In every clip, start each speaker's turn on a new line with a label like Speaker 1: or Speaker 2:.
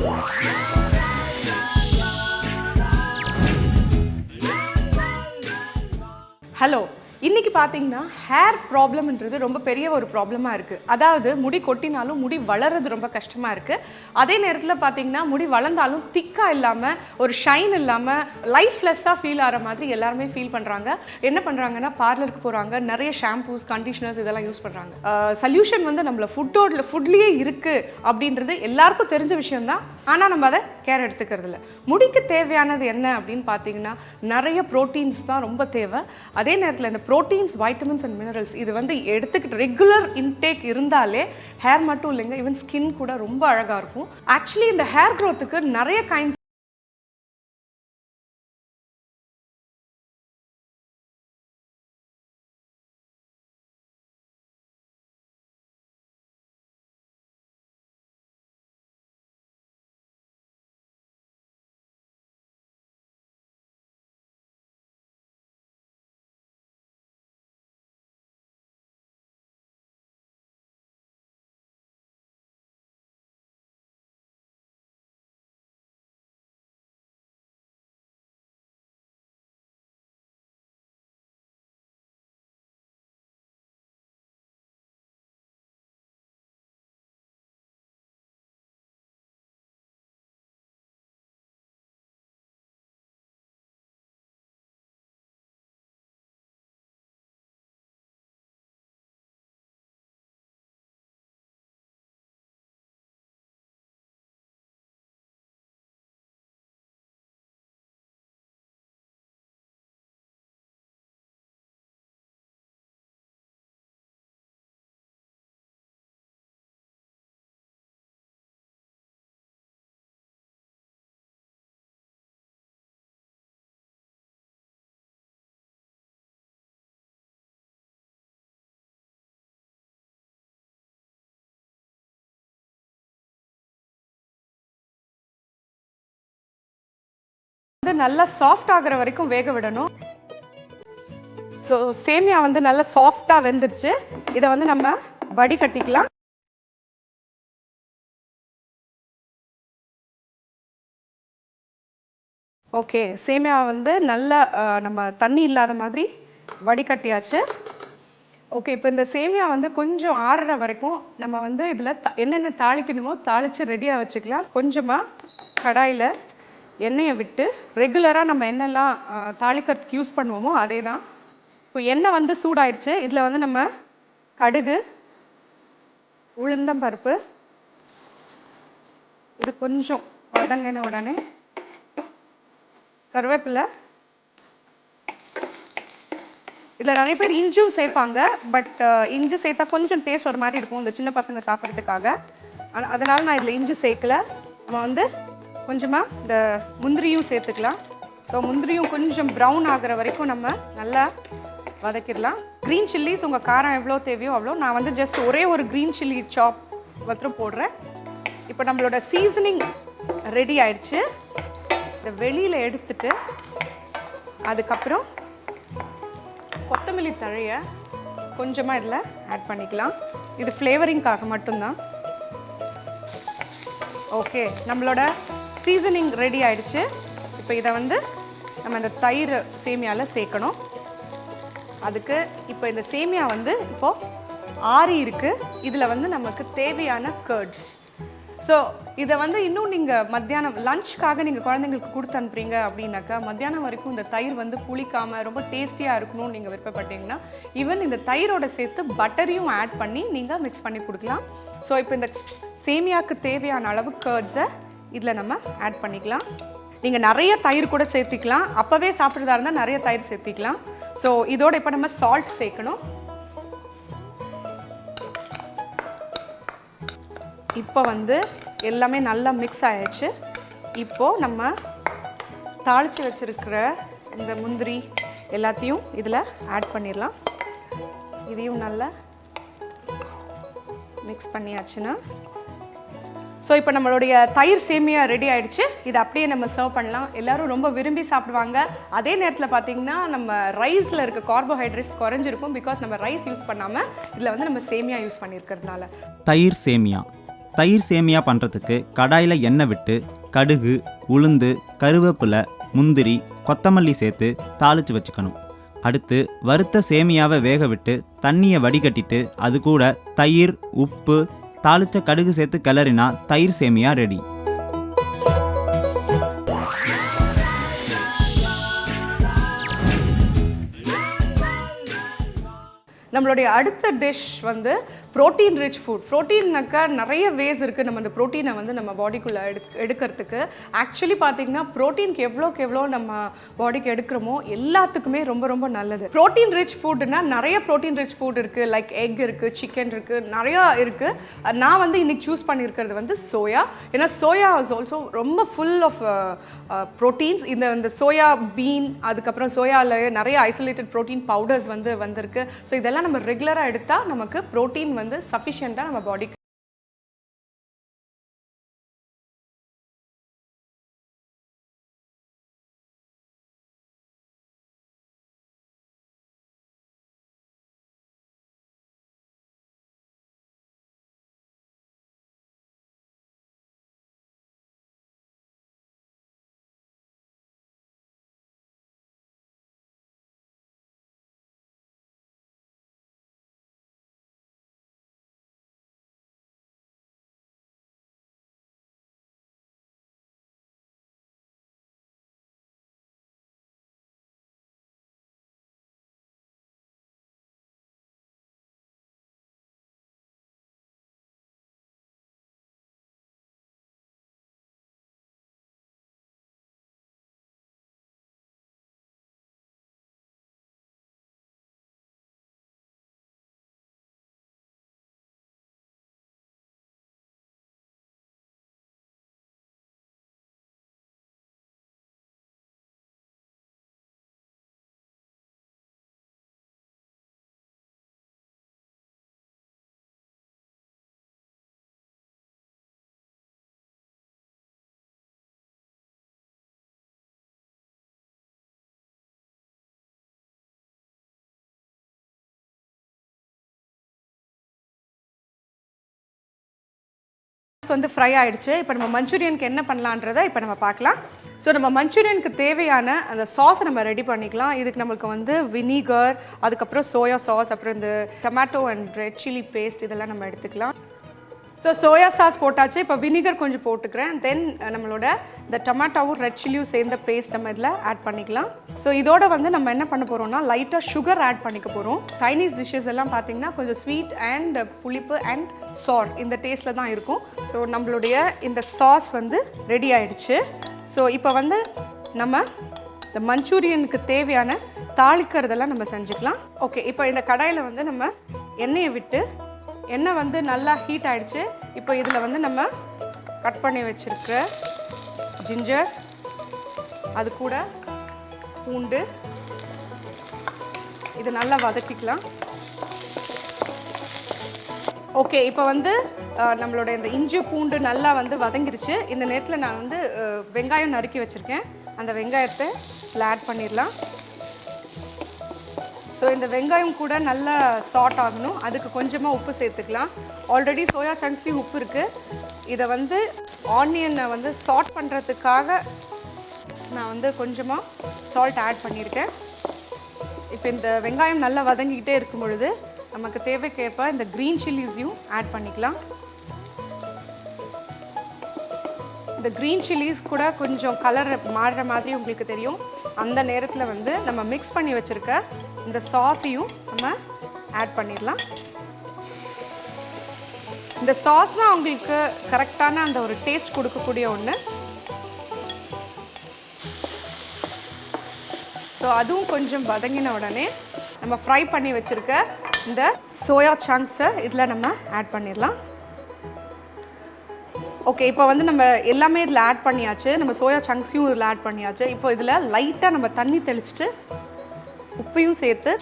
Speaker 1: Hello, இன்றைக்கி பார்த்தீங்கன்னா hair ப்ராப்ளம்ன்றது ரொம்ப பெரிய ஒரு ப்ராப்ளமாக இருக்குது. அதாவது முடி கொட்டினாலும் முடி வளர்றது ரொம்ப கஷ்டமாக இருக்குது. அதே நேரத்தில் பார்த்தீங்கன்னா முடி வளர்ந்தாலும் திக்காக இல்லாமல் ஒரு ஷைன் இல்லாமல் லைஃப்லெஸ்ஸாக ஃபீல் ஆகிற மாதிரி எல்லாருமே ஃபீல் பண்ணுறாங்க. என்ன பண்ணுறாங்கன்னா பார்லருக்கு போகிறாங்க, நிறைய ஷாம்பூஸ், கண்டிஷனர்ஸ் இதெல்லாம் யூஸ் பண்ணுறாங்க. சொல்யூஷன் வந்து நம்மள ஃபுட்லேயே இருக்குது அப்படின்றது எல்லாருக்கும் தெரிஞ்ச விஷயம்தான். ஆனால் நம்ம அதை கேர் எடுத்துக்கிறது இல்லை. முடிக்கு தேவையானது என்ன அப்படின்னு பார்த்தீங்கன்னா நிறைய ப்ரோட்டீன்ஸ் தான் ரொம்ப தேவை. அதே நேரத்தில் இந்த ப்ரோட்டீன்ஸ், வைட்டமின்ஸ் அண்ட் மினரல்ஸ் இது வந்து எடுத்துக்கிட்டு ரெகுலர் இன்டேக் இருந்தாலே ஹேர் மட்டும் இல்லைங்க, ஈவன் ஸ்கின் கூட ரொம்ப அழகாக இருக்கும். ஆக்சுவலி இந்த ஹேர் க்ரோத்துக்கு நிறைய கைண்ட்ஸ் வந்து நல்லா சாஃப்ட் ஆகிற வரைக்கும் வேக விடணும். ஸோ சேமியா வந்து நல்லா சாஃப்டாக வெந்துருச்சு. இதை வந்து நம்ம வடிகட்டிக்கலாம். ஓகே, சேமியா வந்து நல்லா நம்ம தண்ணி இல்லாத மாதிரி வடிகட்டியாச்சு. ஓகே, இப்போ இந்த சேமியா வந்து கொஞ்சம் ஆறுற வரைக்கும் நம்ம வந்து இதில் என்னென்ன தாளிக்கணுமோ தாளித்து ரெடியாக வச்சுக்கலாம். கொஞ்சமாக கடாயில் எண்ணெயை விட்டு ரெகுலராக நம்ம என்னெல்லாம் தாளிக்கிறதுக்கு யூஸ் பண்ணுவோமோ அதே தான். இப்போ எண்ணெய் வந்து சூடாயிடுச்சு. இதில் வந்து நம்ம கடுகு, உளுந்தம்பருப்பு, இது கொஞ்சம் வதங்கின உடனே கருவேப்பிலை, இதில் நிறைய பேர் இஞ்சும் சேர்ப்பாங்க. பட் இஞ்சி சேர்த்தா கொஞ்சம் டேஸ்ட் ஒரு மாதிரி இருக்கும் இந்த சின்ன பசங்க சாப்பிட்றதுக்காக. அதனால் நான் இதில் இஞ்சி சேர்க்கல. நம்ம வந்து கொஞ்சமாக இந்த முந்திரியும் சேர்த்துக்கலாம். ஸோ முந்திரியும் கொஞ்சம் ப்ரௌன் ஆகிற வரைக்கும் நம்ம நல்லா வதக்கிடலாம். க்ரீன் சில்லிஸ் உங்கள் காரம் எவ்வளோ தேவையோ அவ்வளோ. நான் வந்து ஜஸ்ட் ஒரே ஒரு க்ரீன் சில்லி சாப் மாத்திரம் போடுறேன். இப்போ நம்மளோட சீசனிங் ரெடி ஆயிடுச்சு. இதை வெளியில் எடுத்துட்டு அதுக்கப்புறம் கொத்தமல்லி தழையை கொஞ்சமாக இதில் ஆட் பண்ணிக்கலாம். இது ஃப்ளேவரிங்காக மட்டும்தான். ஓகே, நம்மளோட சீசனிங் ரெடி ஆயிடுச்சு. இப்போ இதை வந்து நம்ம இந்த தயிர் சேமியாவில் சேர்க்கணும். அதுக்கு இப்போ இந்த சேமியா வந்து இப்போது ஆறி இருக்குது. இதில் வந்து நமக்கு தேவையான கர்ட்ஸ். ஸோ இதை வந்து இன்னும் நீங்கள் மத்தியானம் லஞ்சுக்காக நீங்கள் குழந்தைங்களுக்கு கொடுத்து அனுப்புறீங்க அப்படின்னாக்கா மத்தியானம் வரைக்கும் இந்த தயிர் வந்து புளிக்காமல் ரொம்ப டேஸ்டியாக இருக்கணும்னு நீங்கள் விருப்பப்பட்டீங்கன்னா ஈவன் இந்த தயிரோட சேர்த்து பட்டரையும் ஆட் பண்ணி நீங்கள் மிக்ஸ் பண்ணி கொடுக்கலாம். ஸோ இப்போ இந்த சேமியாவுக்கு தேவையான அளவு கர்ட்ஸை இதில் நம்ம ஆட் பண்ணிக்கலாம். நீங்கள் நிறைய தயிர் கூட சேர்த்திக்கலாம். அப்போவே சாப்பிட்றதா இருந்தால் நிறைய தயிர் சேர்த்திக்கலாம். ஸோ இதோட இப்போ நம்ம சால்ட் சேர்க்கணும். இப்போ வந்து எல்லாமே நல்லா மிக்ஸ் ஆயிடுச்சு. இப்போது நம்ம தாளித்து வச்சுருக்கிற இந்த முந்திரி எல்லாத்தையும் இதில் ஆட் பண்ணிடலாம். இதையும் நல்லா மிக்ஸ் பண்ணியாச்சுன்னா ஸோ இப்போ நம்மளுடைய தயிர் சேமியா ரெடி ஆகிடுச்சு. இதை அப்படியே நம்ம சர்வ் பண்ணலாம். எல்லோரும் ரொம்ப விரும்பி சாப்பிடுவாங்க. அதே நேரத்தில் பார்த்திங்கன்னா நம்ம ரைஸில் இருக்க கார்போஹைட்ரேட்ஸ் குறைஞ்சிருக்கும். பிகாஸ் நம்ம ரைஸ் யூஸ் பண்ணாமல் இதில் வந்து நம்ம சேமியா யூஸ் பண்ணியிருக்கிறதுனால.
Speaker 2: தயிர் சேமியா தயிர் சேமியா பண்ணுறதுக்கு கடாயில் எண்ணெய் விட்டு கடுகு, உளுந்து, கருவேப்பிலை, முந்திரி, கொத்தமல்லி சேர்த்து தாளித்து வச்சுக்கணும். அடுத்து வறுத்த சேமியாவை வேக விட்டு தண்ணியை வடிகட்டிட்டு அது கூட தயிர், உப்பு, தாளித்த கடுகு சேர்த்து கிளறினா தயிர் சேமியா ரெடி.
Speaker 1: நம்மளுடைய அடுத்த டிஷ் வந்து ப்ரோட்டீன் ரிச் ஃபுட். ப்ரோட்டீன்னாக்கா நிறைய வேஸ் இருக்குது நம்ம அந்த ப்ரோட்டீனை வந்து நம்ம பாடிக்குள்ளே எடுக்கிறதுக்கு. ஆக்சுவலி பார்த்தீங்கன்னா ப்ரோட்டீனுக்கு எவ்வளோ நம்ம பாடிக்கு எடுக்கிறோமோ எல்லாத்துக்குமே ரொம்ப ரொம்ப நல்லது. ப்ரோட்டீன் ரிச் ஃபுட்னா நிறைய ப்ரோட்டீன் ரிச் ஃபுட் இருக்குது. லைக் எக் இருக்குது, சிக்கன் இருக்குது, நிறையா இருக்குது. நான் வந்து இன்றைக்கி சூஸ் பண்ணியிருக்கிறது வந்து சோயா. ஏன்னா சோயா இஸ் ஆல்சோ ரொம்ப ஃபுல் ஆஃப் ப்ரோட்டீன்ஸ். இந்த சோயா பீன், அதுக்கப்புறம் சோயாவில் நிறைய ஐசோலேட்டட் ப்ரோட்டீன் பவுடர்ஸ் வந்திருக்கு. ஸோ இதெல்லாம் நம்ம ரெகுலராக எடுத்தால் நமக்கு ப்ரோட்டீன் வந்து சஃபிஷியண்டாக நம்ம பாடிக்கு. வந்து ஃப்ரை ஆகிடுச்சு. இப்போ நம்ம மஞ்சூரியனுக்கு என்ன பண்ணலான்றதை இப்போ நம்ம பார்க்கலாம். ஸோ நம்ம மஞ்சூரியனுக்கு தேவையான அந்த சாஸை நம்ம ரெடி பண்ணிக்கலாம். இதுக்கு நம்மளுக்கு வந்து வினிகர், அதுக்கப்புறம் சோயா சாஸ், அப்புறம் இந்த tomato and red chilli paste இதெல்லாம் நம்ம எடுத்துக்கலாம். ஸோ சோயா சாஸ் போட்டாச்சு. இப்போ வினிகர் கொஞ்சம் போட்டுக்கிறேன். தென் நம்மளோட இந்த டொமேட்டோவும் ரெட் சில்லியும் சேர்ந்த பேஸ்ட் நம்ம இதில் ஆட் பண்ணிக்கலாம். ஸோ இதோட வந்து நம்ம என்ன பண்ண போகிறோம்னா லைட்டாக சுகர் ஆட் பண்ணிக்க போகிறோம். சைனீஸ் டிஷ்ஷஸ் எல்லாம் பார்த்தீங்கன்னா கொஞ்சம் ஸ்வீட் அண்ட் புளிப்பு அண்ட் சார் இந்த டேஸ்ட்டில் தான் இருக்கும். ஸோ நம்மளுடைய இந்த சாஸ் வந்து ரெடி ஆயிடுச்சு. ஸோ இப்போ வந்து நம்ம இந்த மஞ்சூரியனுக்கு தேவையான தாளிக்கிறதெல்லாம் நம்ம செஞ்சுக்கலாம். ஓகே, இப்போ இந்த கடாயில் வந்து நம்ம எண்ணெயை விட்டு, எண்ணெய் வந்து நல்லா ஹீட் ஆகிடுச்சு. இப்போ இதில் வந்து நம்ம கட் பண்ணி வச்சுருக்க ஜிஞ்சர், அது கூட பூண்டு, இது நல்லா வதக்கிக்கலாம். ஓகே, இப்போ வந்து நம்மளோட இந்த இஞ்சி பூண்டு நல்லா வந்து வதங்கிருச்சு. இந்த நேரத்தில் நான் வந்து வெங்காயம் நறுக்கி வச்சுருக்கேன். அந்த வெங்காயத்தை இதில் ஆட் பண்ணிடலாம். ஸோ இந்த வெங்காயம் கூட நல்லா சாட் ஆகணும். அதுக்கு கொஞ்சமாக உப்பு சேர்த்துக்கலாம். ஆல்ரெடி சோயா சங்க்ஸ்லேயும் உப்பு இருக்குது. இதை வந்து ஆனியனை வந்து சாட் பண்ணுறதுக்காக நான் வந்து கொஞ்சமாக சால்ட் ஆட் பண்ணியிருக்கேன். இப்போ இந்த வெங்காயம் நல்லா வதங்கிக்கிட்டே இருக்கும் பொழுது நமக்கு தேவைக்கேற்ப இந்த க்ரீன் சில்லிஸையும் ஆட் பண்ணிக்கலாம். இந்த க்ரீன் சில்லிஸ் கூட கொஞ்சம் கலர் மாறுற மாதிரி உங்களுக்கு தெரியும். அந்த நேரத்தில் வந்து நம்ம மிக்ஸ் பண்ணி வச்சுருக்க இந்த சாஸையும் நம்ம ஆட் பண்ணிடலாம். இந்த சாஸ் தான் உங்களுக்கு கரெக்டான அந்த ஒரு டேஸ்ட் கொடுக்கக்கூடிய ஒன்று. ஸோ அதுவும் கொஞ்சம் வதங்கின உடனே நம்ம ஃப்ரை பண்ணி வச்சுருக்க இந்த சோயா சங்க்ஸை இதில் நம்ம ஆட் பண்ணிடலாம். ஓகே, இப்போ வந்து நம்ம எல்லாமே இதில் ஆட் பண்ணியாச்சு. நம்ம சோயா சங்க்ஸையும் இதில் ஆட் பண்ணியாச்சு. இப்போ இதில் லைட்டாக நம்ம தண்ணி தெளிச்சுட்டு உப்பையும் சேர்த்து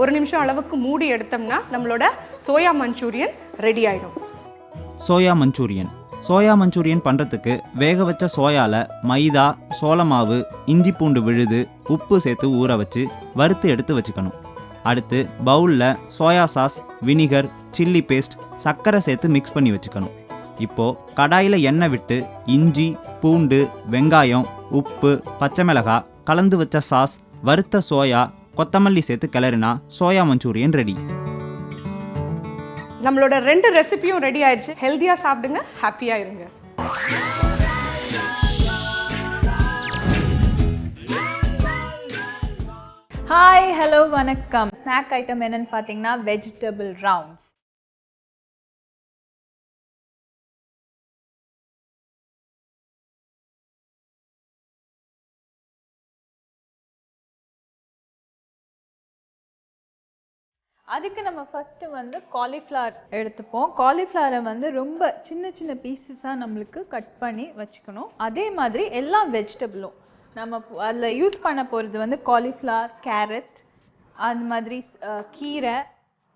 Speaker 1: ஒரு நிமிஷம் அளவுக்கு மூடி எடுத்தோம்னா நம்மளோட சோயா மஞ்சூரியன் ரெடி ஆகிடும்.
Speaker 2: சோயா மஞ்சூரியன் பண்ணுறதுக்கு வேக வச்ச சோயாவில் மைதா, சோள மாவு, இஞ்சி பூண்டு விழுது, உப்பு சேர்த்து ஊற வச்சு வறுத்து எடுத்து வச்சுக்கணும். அடுத்து பவுலில் soya sauce, vinegar, chilli paste, சர்க்கரை சேர்த்து மிக்ஸ் பண்ணி வச்சுக்கணும். இப்போது கடாயில் எண்ணெய் விட்டு இஞ்சி பூண்டு வெங்காயம் உப்பு பச்சை மிளகாய் கலந்து வச்ச சாஸ் வறுத்த சோயா கொத்தமல்லி சேர்த்து கிளறினா சோயா மஞ்சூரியன் ரெடி.
Speaker 1: நம்மளோட 2 ரெசிபியும் ரெடி ஆயிடுச்சு. ஹெல்த்தியாக சாப்பிடுங்க, ஹாப்பியாக இருங்க.
Speaker 3: ஹாய், ஹலோ, வணக்கம். ஸ்நாக் ஐட்டம் என்னன்னு பார்த்தீங்கன்னா வெஜிடபிள் ரவுண்ட்ஸ். அதுக்கு நம்ம ஃபஸ்ட்டு வந்து காலிஃப்ளவர் எடுத்துப்போம். காலிஃப்ளவரை வந்து ரொம்ப சின்ன சின்ன பீசஸாக நம்மளுக்கு கட் பண்ணி வச்சுக்கணும். அதே மாதிரி எல்லா வெஜிடபிளும் நம்ம அதில் யூஸ் பண்ண போகிறது வந்து காலிஃப்ளவர், கேரட், அது மாதிரி கீரை,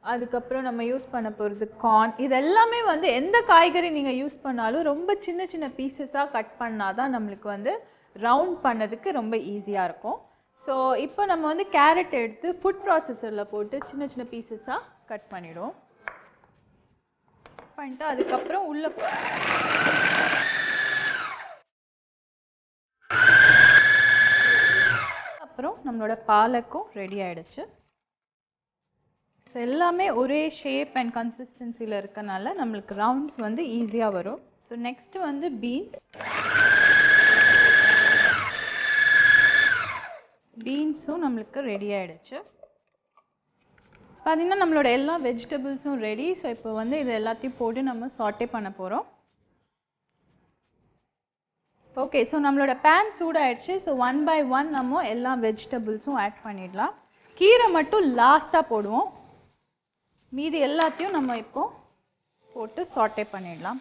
Speaker 3: அதுக்கப்புறம் நம்ம யூஸ் பண்ண போகிறது கார்ன். இது எல்லாமே வந்து எந்த காய்கறி நீங்கள் யூஸ் பண்ணாலும் ரொம்ப சின்ன சின்ன பீசஸாக கட் பண்ணால் தான் நம்மளுக்கு வந்து ரவுண்ட் பண்ணதுக்கு ரொம்ப ஈஸியாக இருக்கும். ஸோ இப்போ நம்ம வந்து கேரட் எடுத்து ஃபுட் ப்ராசஸரில் போட்டு சின்ன சின்ன பீசஸாக கட் பண்ணிவிடுவோம். பண்ணிட்டு அதுக்கப்புறம் உள்ள அப்புறம் நம்மளோட பாலக்கும் ரெடி ஆகிடுச்சு. ஸோ எல்லாமே ஒரே ஷேப் அண்ட் கன்சிஸ்டன்சியில் இருக்கனால நம்மளுக்கு ரவுண்ட்ஸ் வந்து ஈஸியாக வரும். ஸோ நெக்ஸ்ட்டு வந்து பீன்ஸும் நம்மளுக்கு ரெடி ஆகிடுச்சு. பார்த்தீங்கன்னா நம்மளோட எல்லா வெஜிடபிள்ஸும் ரெடி. ஸோ இப்போ வந்து இது எல்லாத்தையும் போட்டு நம்ம சாட்டே பண்ண போகிறோம். ஓகே, ஸோ நம்மளோட பேன் சூடாயிடுச்சு. ஸோ 1 by 1 நம்ம எல்லா வெஜிடபிள்ஸும் ஆட் பண்ணிடலாம். கீரை மட்டும் லாஸ்ட்டாக போடுவோம். மீதி எல்லாத்தையும் நம்ம இப்போ போட்டு சாட்டே பண்ணிடலாம்.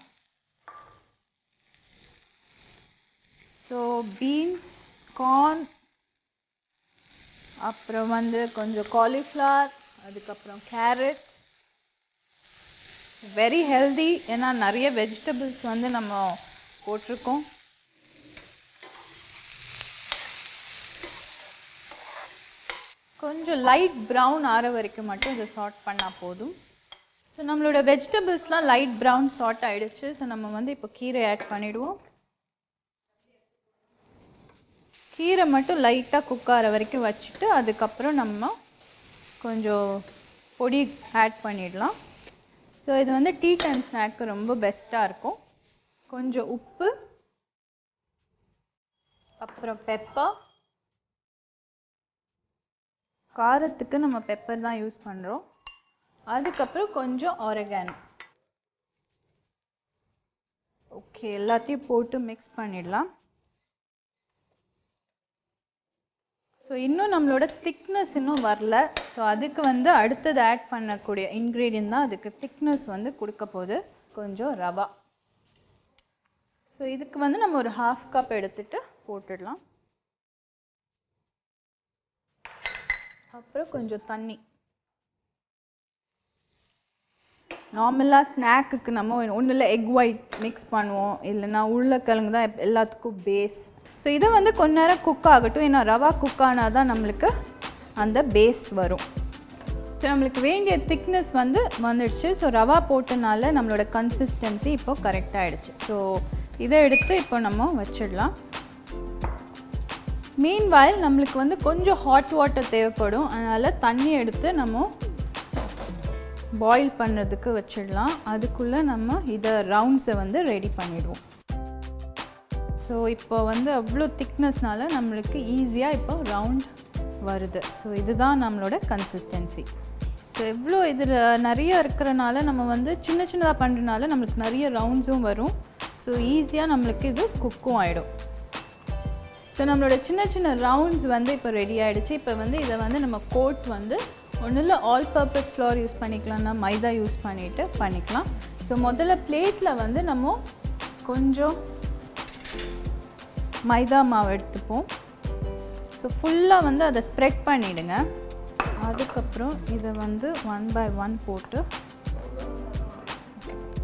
Speaker 3: ஸோ பீன்ஸ், கார்ன், அப்புறம் வந்து கொஞ்சம் காலிஃப்ளவர், அதுக்கப்புறம் கேரட். வெரி ஹெல்தி, ஏன்னா நிறைய வெஜிடபிள்ஸ் வந்து நம்ம போட்டிருக்கோம். கொஞ்சம் லைட் ப்ரௌன் ஆற வரைக்கும் மட்டும் இதை சாட் பண்ணால் போதும். ஸோ நம்மளோட வெஜிடபிள்ஸ்லாம் லைட் ப்ரௌன் சாட் ஆகிடுச்சு. ஸோ நம்ம வந்து இப்போ கீரை ஆட் பண்ணிவிடுவோம். கீரை மட்டும் லைட்டாக குக் ஆகிற வரைக்கும் வச்சுட்டு அதுக்கப்புறம் நம்ம கொஞ்சம் பொடி ஆட் பண்ணிடலாம். ஸோ இது வந்து டீ டைம் ஸ்நாக்கு ரொம்ப பெஸ்ட்டாக இருக்கும். கொஞ்சம் உப்பு, அப்புறம் பெப்பர். காரத்துக்கு நம்ம பெப்பர் தான் யூஸ் பண்ணுறோம். அதுக்கப்புறம் கொஞ்சம் ஆரிகானோ. ஓகே, எல்லாத்தையும் போட்டு மிக்ஸ் பண்ணிடலாம். ஸோ இன்னும் நம்மளோட திக்னஸ் இன்னும் வரல. ஸோ அதுக்கு வந்து அடுத்தது ஆட் பண்ணக்கூடிய இன்க்ரீடியன்ட் தான் அதுக்கு திக்னஸ் வந்து கொடுக்க போகுது, கொஞ்சம் ரவா. ஸோ இதுக்கு வந்து நம்ம ஒரு 1/2 கப் எடுத்துகிட்டு போட்டுடலாம். அப்புறம் கொஞ்சம் தண்ணி. நார்மலாக ஸ்நாக்குக்கு நம்ம ஒன்றும் இல்லை, எக் ஒயிட் மிக்ஸ் பண்ணுவோம், இல்லைன்னா உருளைக்கிழங்கு தான் எல்லாத்துக்கும் பேஸ். ஸோ இதை வந்து கொஞ்ச நேரம் குக் ஆகட்டும். ஏன்னா ரவா குக் ஆனால் தான் நம்மளுக்கு அந்த பேஸ் வரும். ஸோ நம்மளுக்கு வேண்டிய திக்னஸ் வந்து வந்துடுச்சு. ஸோ ரவா போட்டனால நம்மளோட கன்சிஸ்டன்சி இப்போ கரெக்டாகிடுச்சு. ஸோ இதை எடுத்து இப்போ நம்ம வச்சிடலாம். மீன்வாயில் நம்மளுக்கு வந்து கொஞ்சம் ஹாட் வாட்டர் தேவைப்படும். அதனால் தண்ணி எடுத்து நம்ம பாயில் பண்ணுறதுக்கு வச்சிடலாம். அதுக்குள்ளே நம்ம இதை ரவுண்ட்ஸை வந்து ரெடி பண்ணிடுவோம். ஸோ இப்போ வந்து அவ்வளோ திக்னஸ்னால நம்மளுக்கு ஈஸியாக இப்போ ரவுண்ட் வருது. ஸோ இதுதான் நம்மளோட கன்சிஸ்டன்சி. ஸோ எவ்வளோ இதில் நிறைய இருக்கிறனால நம்ம வந்து சின்ன சின்னதாக பண்ணுறதுனால நம்மளுக்கு நிறைய ரவுண்ட்ஸும் வரும். ஸோ ஈஸியாக நம்மளுக்கு இது குக்கும் ஆகிடும். ஸோ நம்மளோட சின்ன சின்ன ரவுண்ட்ஸ் வந்து இப்போ ரெடி ஆகிடுச்சு. இப்போ வந்து இதை வந்து நம்ம கோட் வந்து ஒன்றும் இல்லை, ஆல் பர்பஸ் ஃப்ளோர் யூஸ் பண்ணிக்கலாம்னா மைதா யூஸ் பண்ணிவிட்டு பண்ணிக்கலாம். ஸோ முதல்ல பிளேட்டில் வந்து நம்ம கொஞ்சம் மைதா மாவு எடுத்துப்போம். ஸோ ஃபுல்லாக வந்து அதை ஸ்ப்ரெட் பண்ணிவிடுங்க. அதுக்கப்புறம் இதை வந்து 1 by 1 போட்டு,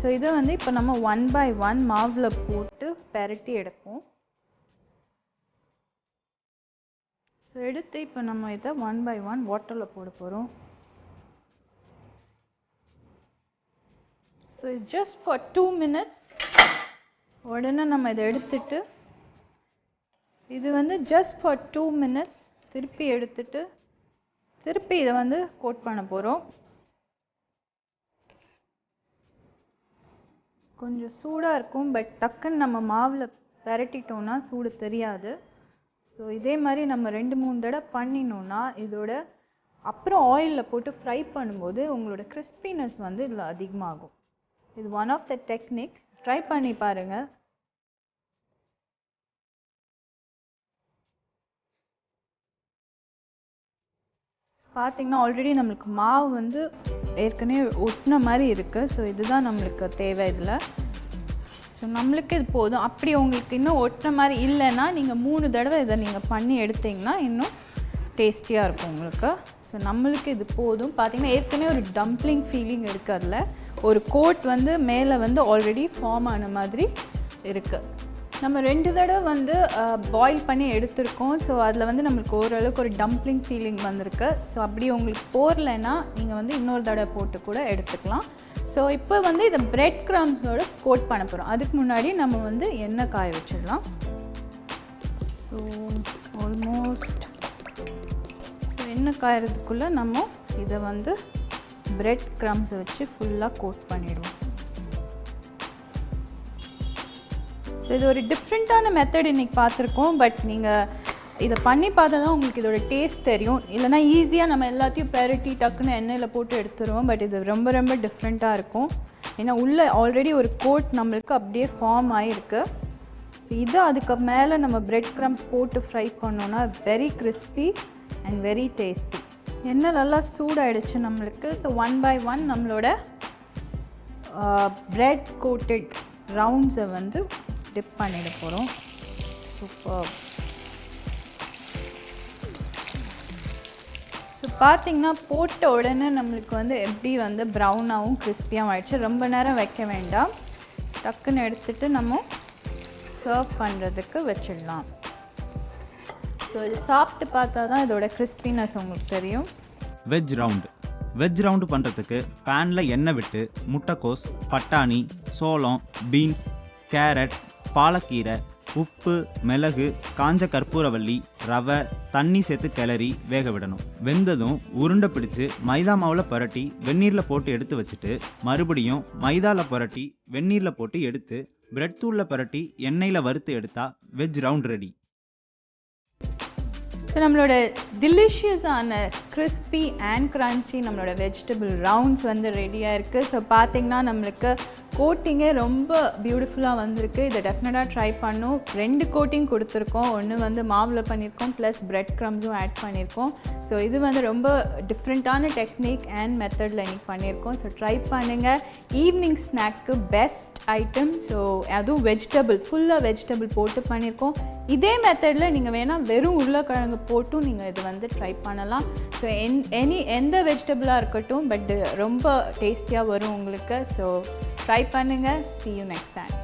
Speaker 3: ஸோ இதை வந்து இப்போ நம்ம 1 by 1 மாவில் போட்டு பெரட்டி எடுப்போம். ஸோ எடுத்து இப்போ நம்ம இதை 1 by 1 வாட்டரில் போட போகிறோம். So it's just for 2 minutes. உடனே நம்ம இதை எடுத்துட்டு இது வந்து ஜஸ்ட் ஃபார் 2 minutes திருப்பி எடுத்துட்டு திருப்பி இதை வந்து கோட் பண்ண போகிறோம். கொஞ்சம் சூடாக இருக்கும், பட் டக்குன்னு நம்ம மாவில் பரட்டிட்டோன்னா சூடு தெரியாது. ஸோ இதே மாதிரி நம்ம 2-3 தடவை பண்ணினோன்னா இதோட அப்புறம் ஆயிலில் போட்டு ஃப்ரை பண்ணும்போது உங்களோட கிறிஸ்பினஸ் வந்து இதில் அதிகமாகும். இது one of the technique. Try பண்ணி பாருங்கள். பார்த்திங்கன்னா ஆல்ரெடி நம்மளுக்கு மாவு வந்து ஏற்கனவே ஒட்டின மாதிரி இருக்குது. ஸோ இதுதான் நம்மளுக்கு தேவை இதில். ஸோ நம்மளுக்கு இது போதும். அப்படி உங்களுக்கு இன்னும் ஒட்டின மாதிரி இல்லைன்னா நீங்கள் 3 தடவை இதை நீங்கள் பண்ணி எடுத்திங்கன்னா இன்னும் டேஸ்டியாக இருக்கும் உங்களுக்கு. ஸோ நம்மளுக்கு இது போதும். பார்த்திங்கன்னா ஏற்கனவே ஒரு டம்ப்ளிங் ஃபீலிங் இருக்குது. அதில் ஒரு கோட் வந்து மேலே வந்து ஆல்ரெடி ஃபார்ம் ஆன மாதிரி இருக்குது. நம்ம 2 தடவை வந்து பாயில் பண்ணி எடுத்திருக்கோம். ஸோ அதில் வந்து நம்மளுக்கு ஓரளவுக்கு ஒரு டம்ப்ளிங் ஃபீலிங் வந்திருக்கு. ஸோ அப்படி உங்களுக்கு போடலைன்னா நீங்கள் வந்து இன்னொரு தடவை போட்டு கூட எடுத்துக்கலாம். ஸோ இப்போ வந்து இதை பிரெட் கிரம்ஸோட கோட் பண்ண போகிறோம். அதுக்கு முன்னாடி நம்ம வந்து எண்ணெய் காய வச்சிடலாம். ஸோ ஆல்மோஸ்ட் எண்ணெய் காயறதுக்குள்ளே நம்ம இதை வந்து பிரெட் கிரம்ஸை வச்சு ஃபுல்லாக கோட் பண்ணிவிடுவோம். ஸோ இது ஒரு டிஃப்ரெண்ட்டான மெத்தட் இன்றைக்கி பார்த்துருக்கோம். பட் நீங்கள் இதை பண்ணி பார்த்தா தான் உங்களுக்கு இதோட டேஸ்ட் தெரியும். இல்லைனா ஈஸியாக நம்ம எல்லாத்தையும் பெரட்டி டக்குன்னு எண்ணெயில் போட்டு எடுத்துருவோம். பட் இது ரொம்ப ரொம்ப டிஃப்ரெண்ட்டாக இருக்கும். ஏன்னா உள்ளே ஆல்ரெடி ஒரு கோட் நம்மளுக்கு அப்படியே ஃபார்ம் ஆகிருக்கு. ஸோ இதை அதுக்கு மேலே நம்ம பிரெட் கிரம்ஸ் போட்டு ஃப்ரை பண்ணோன்னா very crispy and very tasty. எண்ணெய் நல்லா சூடாயிடுச்சு நம்மளுக்கு. ஸோ 1 by 1 நம்மளோட பிரெட் கோட்டட் ரவுண்ட்ஸை வந்து டிப் பண்ணிட போகிறோம். சூப்பர். ஸோ பார்த்திங்கன்னா போட்ட உடனே நம்மளுக்கு வந்து எப்படி வந்து ப்ரௌனாகவும் கிறிஸ்பியாகவும் ஆகிடுச்சு. ரொம்ப நேரம் வைக்க வேண்டாம். டக்குன்னு எடுத்துகிட்டு நம்ம சர்வ் பண்ணுறதுக்கு வச்சிடலாம். ஸோ இது சாப்பிட்டு பார்த்தா தான் இதோட கிறிஸ்பினஸ் உங்களுக்கு தெரியும்.
Speaker 2: வெஜ் ரவுண்டு பண்ணுறதுக்கு பேனில் எண்ணெய் விட்டு முட்டைக்கோஸ், பட்டாணி, சோளம், பீன்ஸ், கேரட், பாலக்கீரை, உப்பு, மிளகு, காஞ்ச கற்பூரவள்ளி, ரவை, தண்ணி சேர்த்து கிளறி வேக விடணும். வெந்ததும் உருண்டை பிடிச்சு மைதா மாவில் புரட்டி வெந்நீரில் போட்டு எடுத்து வச்சுட்டு மறுபடியும் மைதாவில் புரட்டி வெந்நீரில் போட்டு எடுத்து பிரெட் தூளில் புரட்டி எண்ணெயில் வறுத்து எடுத்தால் வெஜ் ரவுண்ட் ரெடி.
Speaker 3: ஸோ நம்மளோட டெலிஷியஸான கிறிஸ்பி அண்ட் க்ரன்ச்சி நம்மளோட வெஜிடபிள் ரவுண்ட்ஸ் வந்து ரெடியாக இருக்குது. ஸோ பார்த்திங்கன்னா நம்மளுக்கு கோட்டிங்கே ரொம்ப பியூட்டிஃபுல்லாக வந்திருக்கு. இதை டெஃபினட்டாக ட்ரை பண்ணும். 2 கோட்டிங் கொடுத்துருக்கோம். ஒன்று வந்து மாவில் பண்ணியிருக்கோம், ப்ளஸ் பிரெட் க்ரம்ஸும் ஆட் பண்ணியிருக்கோம். ஸோ இது வந்து ரொம்ப டிஃப்ரெண்ட்டான டெக்னிக் அண்ட் மெத்தடில் இன்றைக்கி பண்ணியிருக்கோம். ஸோ ட்ரை பண்ணுங்கள். Evening snack best item. So அதுவும் வெஜிடபிள், ஃபுல்லாக வெஜிடபிள் போட்டு பண்ணியிருக்கோம். இதே மெத்தடில் நீங்கள் வேணால் வெறும் உருளைக்கிழங்கு போட்டும் நீங்கள் இது வந்து ட்ரை பண்ணலாம். ஸோ எந்த வெஜிடபிளாக இருக்கட்டும், பட் ரொம்ப டேஸ்டியாக வரும் உங்களுக்கு. ஸோ ட்ரை பண்ணுங்கள். See you next time.